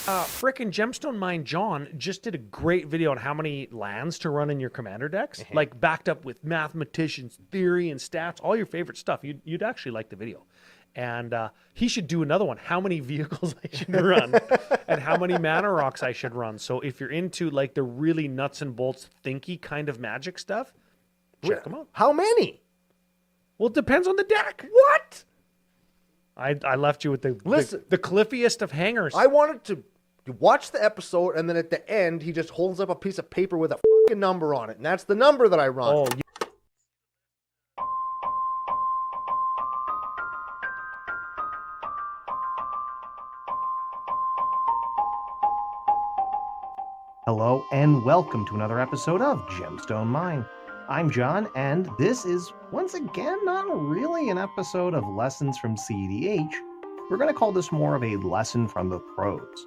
Frickin' Gemstone Mine John just did a great video on how many lands to run in your commander decks, like backed up with mathematicians, theory, and stats, all your favorite stuff. You'd actually like the video. And he should do another one. How many vehicles I should run, and how many mana rocks I should run. So if you're into like the really nuts and bolts, thinky kind of Magic stuff, check them out. How many? Well, it depends on the deck. What? I left you with the Listen. the cliffiest of hangers. I wanted to watch the episode, and then at the end, he just holds up a piece of paper with a fucking number on it, and that's the number that I run. Oh, Hello and welcome to another episode of Gemstone Mine. I'm John, and this is once again not really an episode of Lessons from cEDH. We're going to call this more of a lesson from the pros.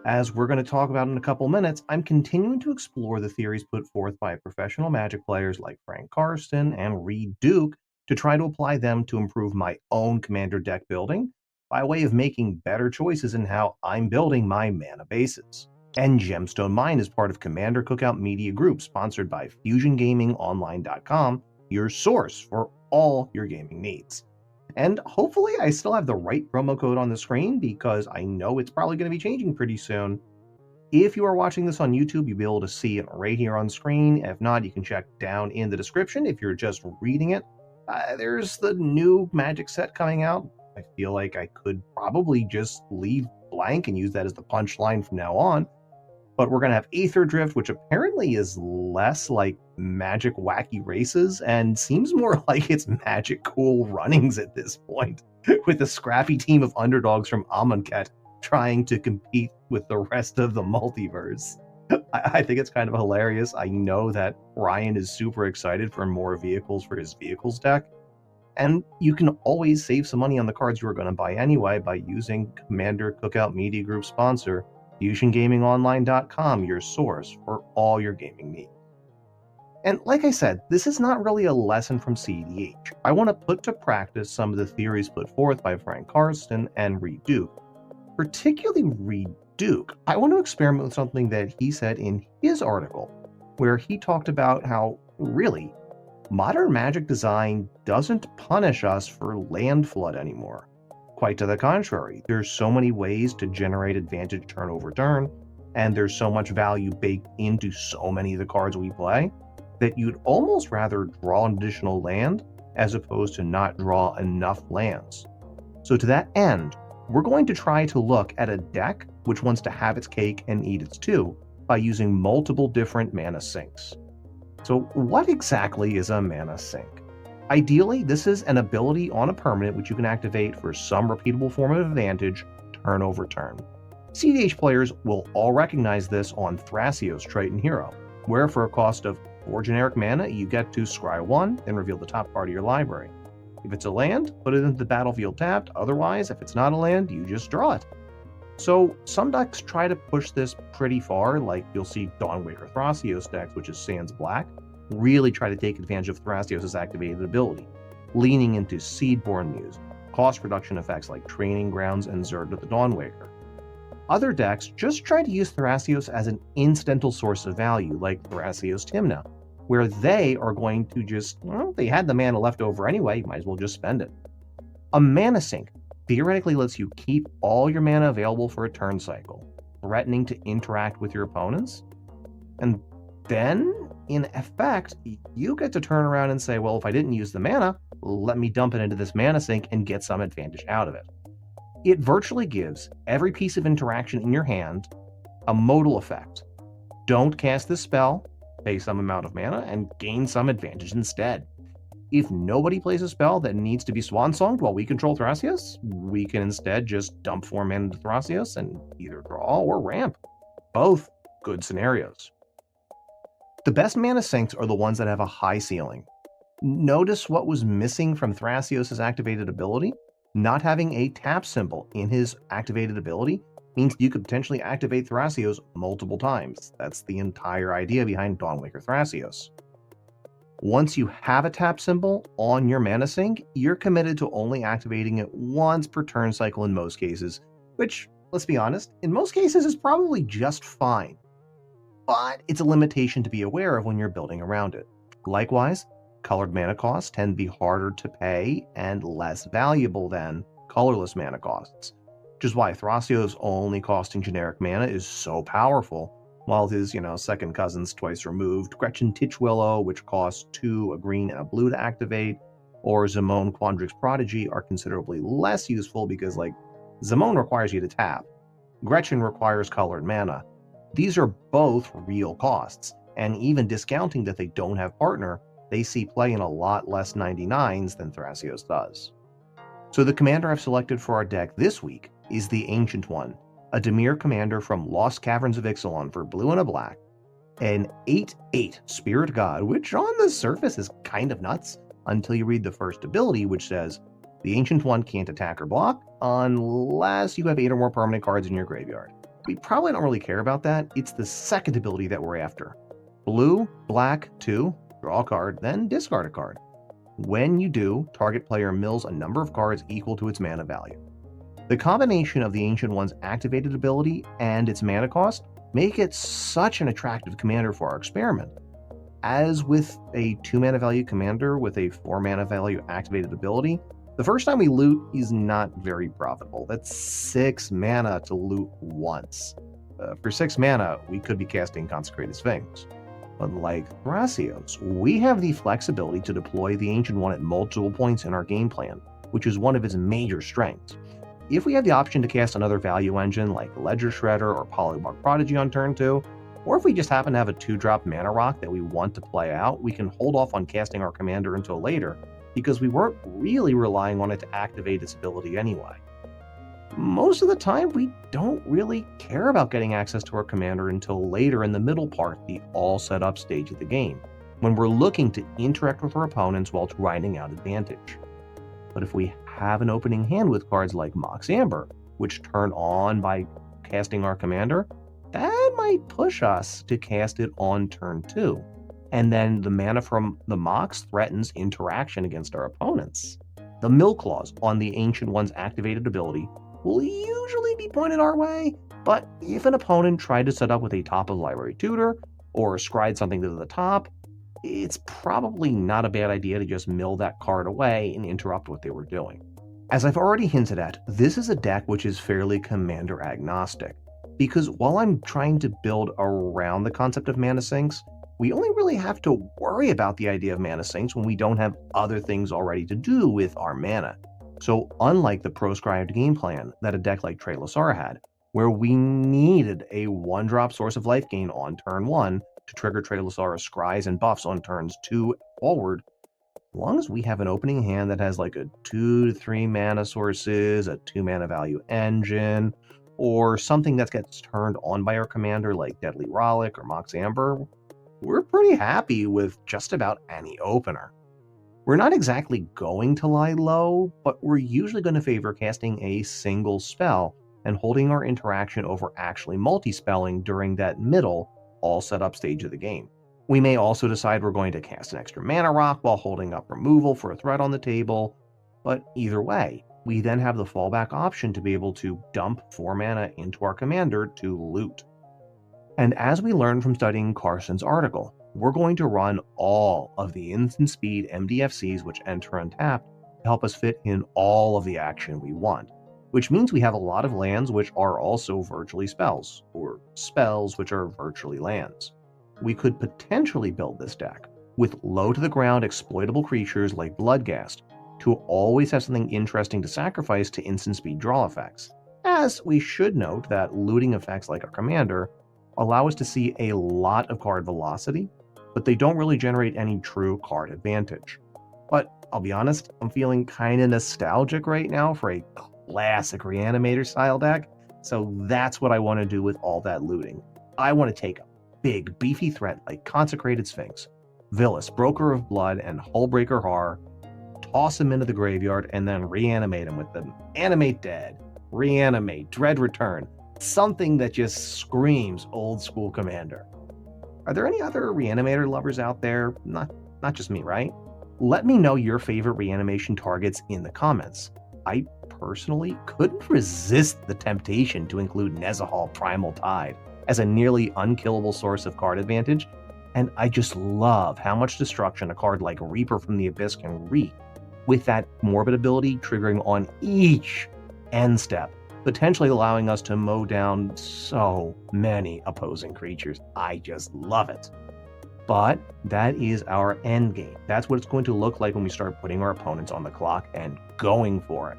As we're going to talk about in a couple minutes, I'm continuing to explore the theories put forth by professional Magic players like Frank Karsten and Reid Duke to try to apply them to improve my own commander deck building by way of making better choices in how I'm building my mana bases. And Gemstone Mine is part of Commander Cookout Media Group, sponsored by FusionGamingOnline.com, your source for all your gaming needs. And hopefully I still have the right promo code on the screen, because I know it's probably going to be changing pretty soon. If you are watching this on YouTube, you'll be able to see it right here on screen. If not, you can check down in the description if you're just reading it. There's the new Magic set coming out. I feel like I could probably just leave blank and use that as the punchline from now on. But we're going to have Aether Drift, which apparently is less like Magic wacky races and seems more like it's Magic cool runnings at this point, with a scrappy team of underdogs from Amonkhet trying to compete with the rest of the multiverse. I think it's kind of hilarious. I know that Ryan is super excited for more vehicles for his vehicles deck. And you can always save some money on the cards you were going to buy anyway by using Commander Cookout Media Group sponsor FusionGamingOnline.com, your source for all your gaming needs. And like I said, this is not really a lesson from cEDH. I want to put to practice some of the theories put forth by Frank Karsten and Reid Duke. Particularly Reid Duke, I want to experiment with something that he said in his article, where he talked about how, really, modern Magic design doesn't punish us for land flood anymore. Quite to the contrary, there's so many ways to generate advantage turn over turn, and there's so much value baked into so many of the cards we play, that you'd almost rather draw an additional land as opposed to not draw enough lands. So to that end, we're going to try to look at a deck which wants to have its cake and eat its too by using multiple different mana sinks. So what exactly is a mana sink? Ideally, this is an ability on a permanent which you can activate for some repeatable form of advantage turn over turn. cEDH players will all recognize this on Thrasios Triton Hero, where for a cost of 4 generic mana, you get to scry 1, then reveal the top card of your library. If it's a land, put it into the battlefield tapped. Otherwise, if it's not a land, you just draw it. So some decks try to push this pretty far, like you'll see Dawnwaker Thrasios decks, which is Sans Black, really try to take advantage of Thrasios' activated ability, leaning into Seedborn Muse, cost reduction effects like Training Grounds and Zerd of the Dawnwaker. Other decks just try to use Thrasios as an incidental source of value, like Thrasios Tymna, where they are going to just, well, they had the mana left over anyway, might as well just spend it. A mana sink theoretically lets you keep all your mana available for a turn cycle, threatening to interact with your opponents, and then, in effect, you get to turn around and say, well, if I didn't use the mana, let me dump it into this mana sink and get some advantage out of it. It virtually gives every piece of interaction in your hand a modal effect. Don't cast this spell, pay some amount of mana, and gain some advantage instead. If nobody plays a spell that needs to be swan-songed while we control Thrasios, we can instead just dump 4 mana into Thrasios and either draw or ramp. Both good scenarios. The best mana sinks are the ones that have a high ceiling. Notice what was missing from Thrasios' activated ability? Not having a tap symbol in his activated ability means you could potentially activate Thrasios multiple times. That's the entire idea behind Dawnwaker Thrasios. Once you have a tap symbol on your mana sink, you're committed to only activating it once per turn cycle in most cases, which let's be honest, in most cases is probably just fine. But it's a limitation to be aware of when you're building around it. Likewise, colored mana costs tend to be harder to pay and less valuable than colorless mana costs, which is why Thrasios only costing generic mana is so powerful, while his, second cousins twice removed, Gretchen Titchwillow, which costs 2, a green and a blue to activate, or Zimone Quandrix Prodigy are considerably less useful because, Zimone requires you to tap. Gretchen requires colored mana. These are both real costs, and even discounting that they don't have partner, they see play in a lot less 99s than Thrasios does. So the commander I've selected for our deck this week is the Ancient One, a Dimir commander from Lost Caverns of Ixalan for blue and a black, an 8/8 Spirit God, which on the surface is kind of nuts until you read the first ability, which says, the Ancient One can't attack or block unless you have 8 or more permanent cards in your graveyard. We probably don't really care about that. It's the second ability that we're after. Blue, black, 2, draw a card, then discard a card. When you do, target player mills a number of cards equal to its mana value. The combination of the Ancient One's activated ability and its mana cost make it such an attractive commander for our experiment. As with a 2 mana value commander with a 4 mana value activated ability, the first time we loot is not very profitable. That's 6 mana to loot once. For 6 mana, we could be casting Consecrated Sphinx. But like Thrasios, we have the flexibility to deploy the Ancient One at multiple points in our game plan, which is one of its major strengths. If we have the option to cast another value engine like Ledger Shredder or Polywog Prodigy on turn 2, or if we just happen to have a 2-drop mana rock that we want to play out, we can hold off on casting our commander until later, because we weren't really relying on it to activate its ability anyway. Most of the time, we don't really care about getting access to our commander until later in the middle part, the all set up stage of the game, when we're looking to interact with our opponents while grinding out advantage. But if we have an opening hand with cards like Mox Amber, which turn on by casting our commander, that might push us to cast it on turn 2. And then the mana from the Mox threatens interaction against our opponents. The mill clause on the Ancient One's activated ability will usually be pointed our way, but if an opponent tried to set up with a top of library tutor or scried something to the top, it's probably not a bad idea to just mill that card away and interrupt what they were doing. As I've already hinted at, this is a deck which is fairly commander agnostic, because while I'm trying to build around the concept of mana sinks, we only really have to worry about the idea of mana sinks when we don't have other things already to do with our mana. So unlike the proscribed game plan that a deck like Trelasara had, where we needed a 1-drop source of life gain on turn 1 to trigger Trelasara's scries and buffs on turns 2 forward, as long as we have an opening hand that has a 2 to 3 mana sources, a 2 mana value engine, or something that gets turned on by our commander like Deadly Rollick or Mox Amber, we're pretty happy with just about any opener. We're not exactly going to lie low, but we're usually going to favor casting a single spell and holding our interaction over actually multi-spelling during that middle, all set up stage of the game. We may also decide we're going to cast an extra mana rock while holding up removal for a threat on the table, but either way, we then have the fallback option to be able to dump 4 mana into our commander to loot. And as we learned from studying Carson's article, we're going to run all of the instant speed MDFCs which enter untapped to help us fit in all of the action we want, which means we have a lot of lands which are also virtually spells, or spells which are virtually lands. We could potentially build this deck with low to the ground exploitable creatures like Bloodghast to always have something interesting to sacrifice to instant speed draw effects, as we should note that looting effects like our commander allow us to see a lot of card velocity, but they don't really generate any true card advantage. But I'll be honest, I'm feeling kind of nostalgic right now for a classic Reanimator style deck, so that's what I want to do with all that looting. I want to take a big, beefy threat like Consecrated Sphinx, Vilis, Broker of Blood, and Hullbreaker Horror, toss him into the graveyard, and then reanimate him with them. Animate Dead, Reanimate, Dread Return, something that just screams old school commander. Are there any other Reanimator lovers out there? Not just me, right? Let me know your favorite reanimation targets in the comments. I personally couldn't resist the temptation to include Nezahal Primal Tide as a nearly unkillable source of card advantage, and I just love how much destruction a card like Reaper from the Abyss can wreak, with that morbid ability triggering on each end step, potentially allowing us to mow down so many opposing creatures. I just love it. But that is our end game. That's what it's going to look like when we start putting our opponents on the clock and going for it.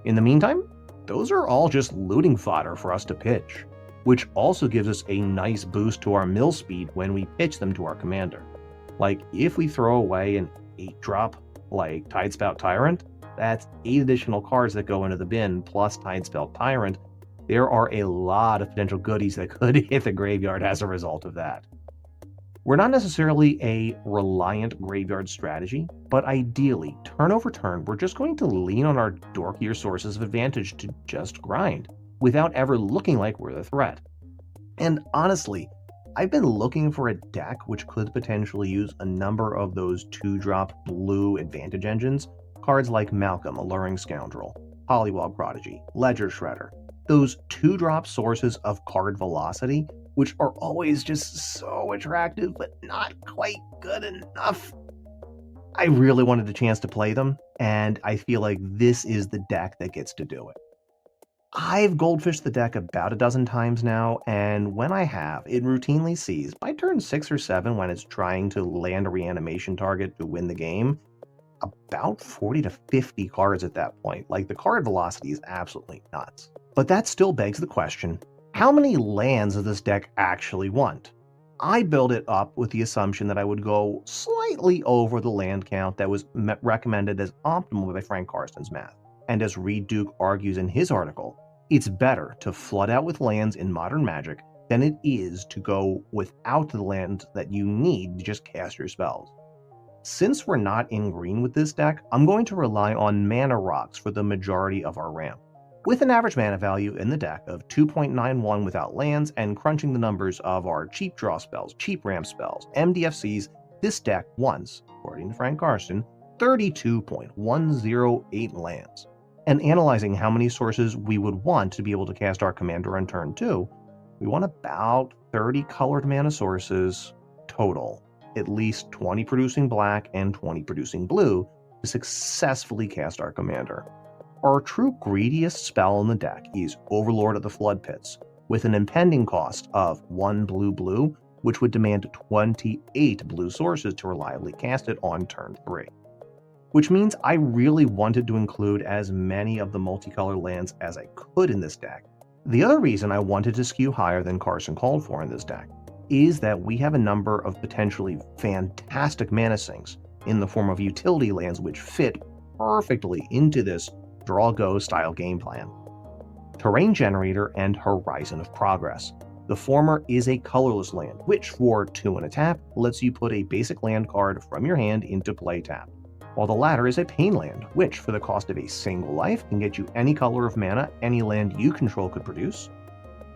In the meantime, those are all just looting fodder for us to pitch, which also gives us a nice boost to our mill speed when we pitch them to our commander. Like, if we throw away an 8-drop like Tidespout Tyrant, that's 8 additional cards that go into the bin plus Tidespout Tyrant. There are a lot of potential goodies that could hit the graveyard as a result of that. We're not necessarily a reliant graveyard strategy, but ideally, turn over turn, we're just going to lean on our dorkier sources of advantage to just grind, without ever looking like we're the threat. And honestly, I've been looking for a deck which could potentially use a number of those 2-drop blue advantage engines, cards like Malcolm, Alluring Scoundrel, Pollywog Prodigy, Ledger Shredder, those 2-drop sources of card velocity, which are always just so attractive, but not quite good enough. I really wanted a chance to play them, and I feel like this is the deck that gets to do it. I've goldfished the deck about a dozen times now, and when I have, it routinely sees, by turn 6 or 7 when it's trying to land a reanimation target to win the game, about 40 to 50 cards at that point. Like, the card velocity is absolutely nuts. But that still begs the question, how many lands does this deck actually want? I built it up with the assumption that I would go slightly over the land count that was recommended as optimal by Frank Carston's math. And as Reid Duke argues in his article, it's better to flood out with lands in Modern Magic than it is to go without the land that you need to just cast your spells. Since we're not in green with this deck, I'm going to rely on mana rocks for the majority of our ramp, with an average mana value in the deck of 2.91 without lands, and crunching the numbers of our cheap draw spells, cheap ramp spells, MDFCs, this deck wants, according to Frank Carston, 32.108 lands. And analyzing how many sources we would want to be able to cast our commander on turn 2, we want about 30 colored mana sources total, at least 20 producing black and 20 producing blue, to successfully cast our commander. Our true greediest spell in the deck is Overlord of the Flood Pits, with an impending cost of 1 blue, which would demand 28 blue sources to reliably cast it on turn 3. Which means I really wanted to include as many of the multicolor lands as I could in this deck. The other reason I wanted to skew higher than Carson called for in this deck is that we have a number of potentially fantastic mana sinks in the form of utility lands which fit perfectly into this draw-go style game plan. Terrain Generator and Horizon of Progress. The former is a colorless land, which for 2 and a tap lets you put a basic land card from your hand into play tap, while the latter is a pain land, which for the cost of a single life can get you any color of mana any land you control could produce,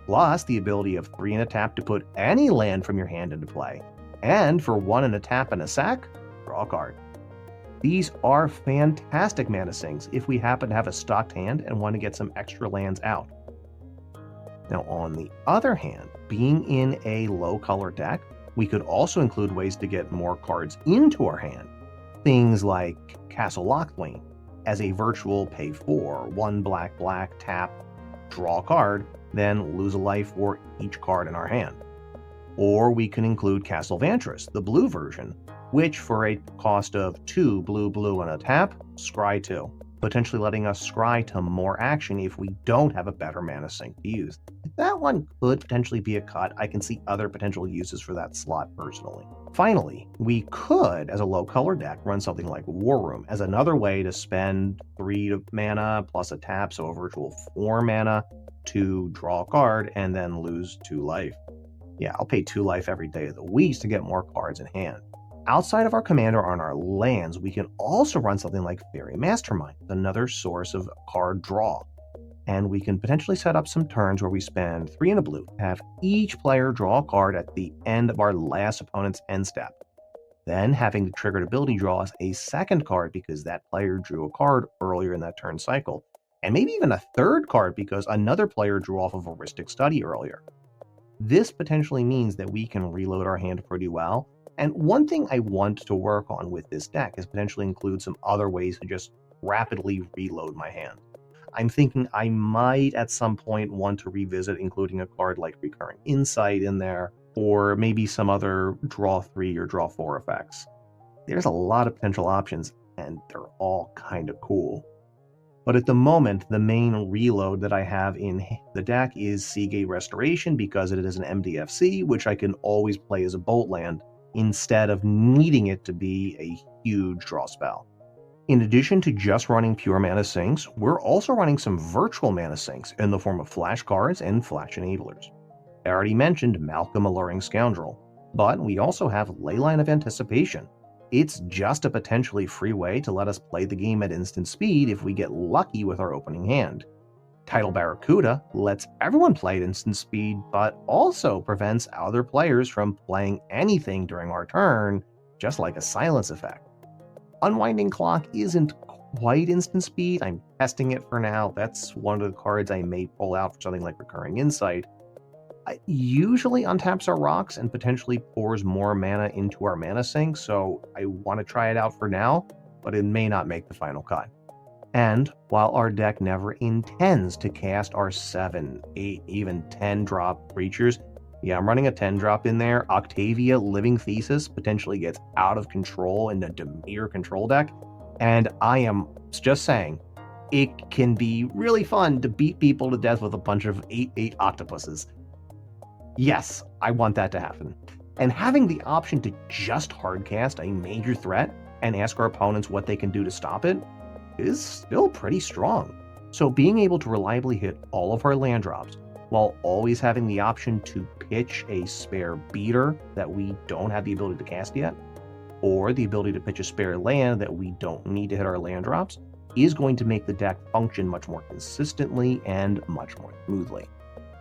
plus the ability of 3 and a tap to put any land from your hand into play, and for 1 and a tap and a sack, draw a card. These are fantastic mana sinks if we happen to have a stocked hand and want to get some extra lands out. Now on the other hand, being in a low color deck, we could also include ways to get more cards into our hand. Things like Castle Locthwain as a virtual pay 4, 1 black tap, draw a card, then lose a life for each card in our hand. Or we can include Castle Vantress, the blue version, which for a cost of 2 blue and a tap, scry 2, potentially letting us scry to more action if we don't have a better mana sink to use. That one could potentially be a cut. I can see other potential uses for that slot personally. Finally, we could, as a low color deck, run something like War Room as another way to spend 3 mana plus a tap, so a virtual 4 mana to draw a card and then lose 2 life. Yeah, I'll pay 2 life every day of the week to get more cards in hand. Outside of our commander on our lands, we can also run something like Fairy Mastermind, another source of card draw. And we can potentially set up some turns where we spend 3 and a blue to have each player draw a card at the end of our last opponent's end step. then having the triggered ability draws a second card because that player drew a card earlier in that turn cycle, and maybe even a third card because another player drew off of a Ristic Study earlier. This potentially means that we can reload our hand pretty well, and one thing I want to work on with this deck is potentially include some other ways to just rapidly reload my hand. I'm thinking I might at some point want to revisit including a card like Recurring Insight in there, or maybe some other draw 3 or draw 4 effects. There's a lot of potential options, and they're all kind of cool. But at the moment, the main reload that I have in the deck is Seagate Restoration because it is an MDFC, which I can always play as a bolt land instead of needing it to be a huge draw spell. In addition to just running pure mana sinks, we're also running some virtual mana sinks in the form of flash cards and flash enablers. I already mentioned Malcolm Alluring Scoundrel, but we also have Leyline of Anticipation. It's just a potentially free way to let us play the game at instant speed if we get lucky with our opening hand. Tidal Barracuda lets everyone play at instant speed, but also prevents other players from playing anything during our turn, just like a silence effect. Unwinding Clock isn't quite instant speed. I'm testing it for now. That's one of the cards I may pull out for something like Recurring Insight. It usually untaps our rocks and potentially pours more mana into our mana sink, so I want to try it out for now, but it may not make the final cut. And while our deck never intends to cast our 7, 8, even 10 drop creatures, yeah, I'm running a 10 drop in there. Octavia Living Thesis potentially gets out of control in a Dimir control deck, and I am just saying, it can be really fun to beat people to death with a bunch of 8/8 octopuses. Yes, I want that to happen. And having the option to just hardcast a major threat and ask our opponents what they can do to stop it is still pretty strong. So being able to reliably hit all of our land drops while always having the option to pitch a spare beater that we don't have the ability to cast yet, or the ability to pitch a spare land that we don't need to hit our land drops, is going to make the deck function much more consistently and much more smoothly.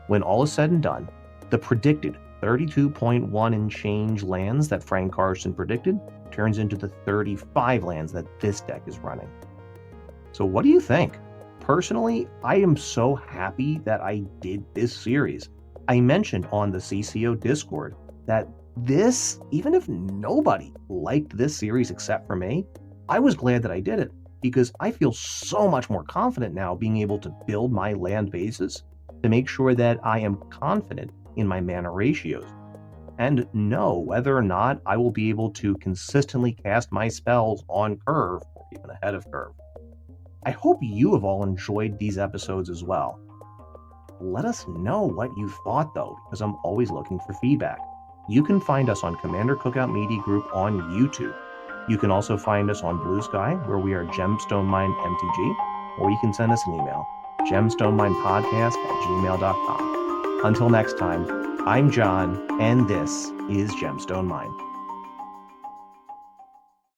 When all is said and done, the predicted 32.1 and change lands that Frank Carson predicted turns into the 35 lands that this deck is running. So what do you think? Personally, I am so happy that I did this series. I mentioned on the CCO Discord that this, even if nobody liked this series except for me, I was glad that I did it because I feel so much more confident now being able to build my land bases to make sure that I am confident in my mana ratios and know whether or not I will be able to consistently cast my spells on curve or even ahead of curve. I hope you have all enjoyed these episodes as well. Let us know what you thought though, because I'm always looking for feedback. You can find us on Commander Cookout Media Group on YouTube. You can also find us on Blue Sky, where we are Gemstone Mine MTG, or you can send us an email, gemstoneminepodcast@gmail.com. Until next time, I'm John, and this is Gemstone Mine.